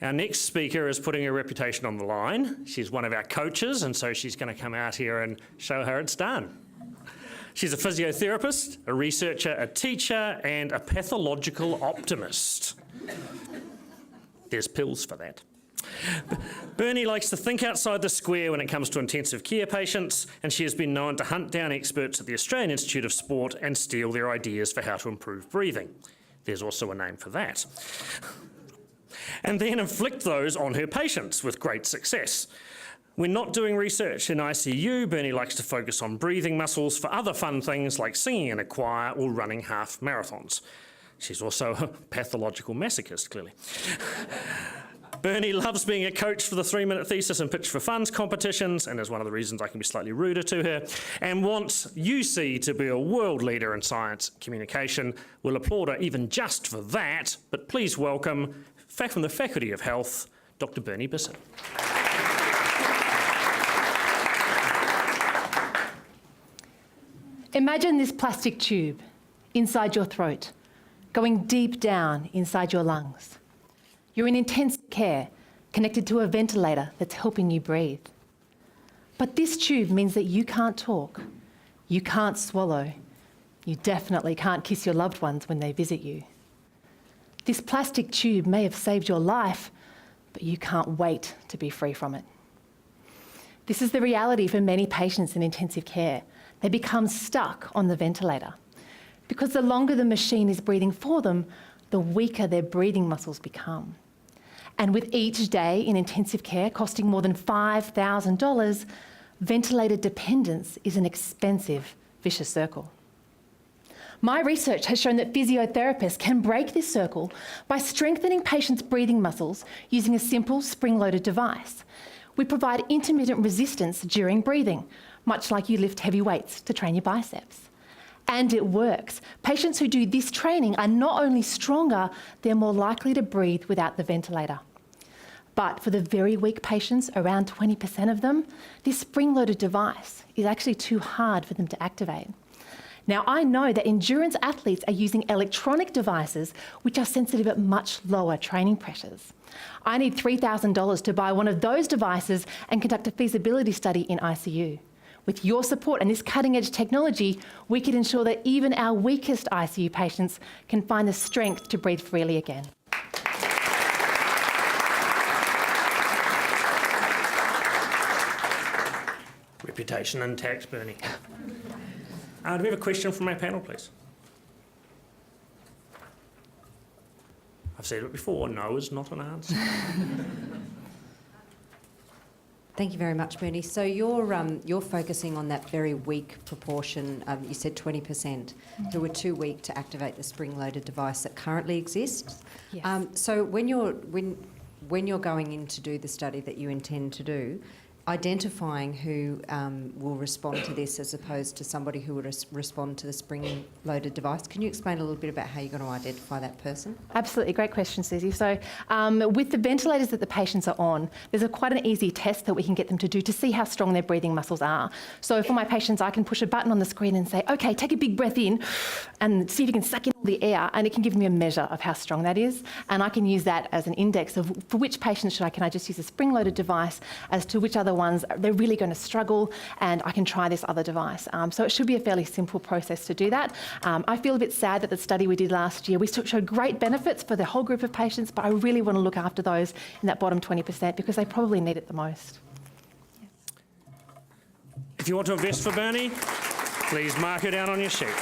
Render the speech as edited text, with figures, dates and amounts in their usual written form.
Our next speaker is putting her reputation on the line. She's one of our coaches, and so she's going to come out here and show how it's done. She's a physiotherapist, a researcher, a teacher, and a pathological optimist. There's pills for that. Bernie likes to think outside the square when it comes to intensive care patients, and she has been known to hunt down experts at the Australian Institute of Sport and steal their ideas for how to improve breathing. There's also a name for that. And then inflict those on her patients with great success. When not doing research in ICU, Bernie likes to focus on breathing muscles for other fun things like singing in a choir or running half marathons. She's also a pathological masochist, clearly. Bernie loves being a coach for the 3-minute thesis and pitch for funds competitions, and is one of the reasons I can be slightly ruder to her, and wants UC to be a world leader in science communication. We'll applaud her even just for that, but please welcome, from the Faculty of Health, Dr Bernie Bissett. Imagine this plastic tube inside your throat, going deep down inside your lungs. You're in intensive care, connected to a ventilator that's helping you breathe. But this tube means that you can't talk, you can't swallow, you definitely can't kiss your loved ones when they visit you. This plastic tube may have saved your life, but you can't wait to be free from it. This is the reality for many patients in intensive care. They become stuck on the ventilator. Because the longer the machine is breathing for them, the weaker their breathing muscles become. And with each day in intensive care costing more than $5,000, ventilator dependence is an expensive, vicious circle. My research has shown that physiotherapists can break this circle by strengthening patients' breathing muscles using a simple spring-loaded device. We provide intermittent resistance during breathing, much like you lift heavy weights to train your biceps. And it works. Patients who do this training are not only stronger, they're more likely to breathe without the ventilator. But for the very weak patients, around 20% of them, this spring-loaded device is actually too hard for them to activate. Now, I know that endurance athletes are using electronic devices which are sensitive at much lower training pressures. I need $3,000 to buy one of those devices and conduct a feasibility study in ICU. With your support and this cutting-edge technology, we can ensure that even our weakest ICU patients can find the strength to breathe freely again. Reputation intact, Bernie. Do we have a question from our panel, please? I've said it before, no is not an answer. Thank you very much, Bernie. So you're focusing on that very weak proportion, you said 20%, who are too weak to activate the spring-loaded device that currently exists. Yes. So when you're going in to do the study that you intend to do, identifying who will respond to this as opposed to somebody who would respond to the spring-loaded device. Can you explain a little bit about how you're going to identify that person? Absolutely, great question, Susie. So with the ventilators that the patients are on, there's quite an easy test that we can get them to do to see how strong their breathing muscles are. So for my patients, I can push a button on the screen and say, okay, take a big breath in and see if you can suck in all the air, and it can give me a measure of how strong that is. And I can use that as an index of for which patients can I just use a spring-loaded device as to which other ones they're really going to struggle, and I can try this other device. So it should be a fairly simple process to do that. I feel a bit sad that the study we did last year, we showed great benefits for the whole group of patients, but I really want to look after those in that bottom 20% because they probably need it the most. If you want to invest for Bernie, please mark her down on your sheet.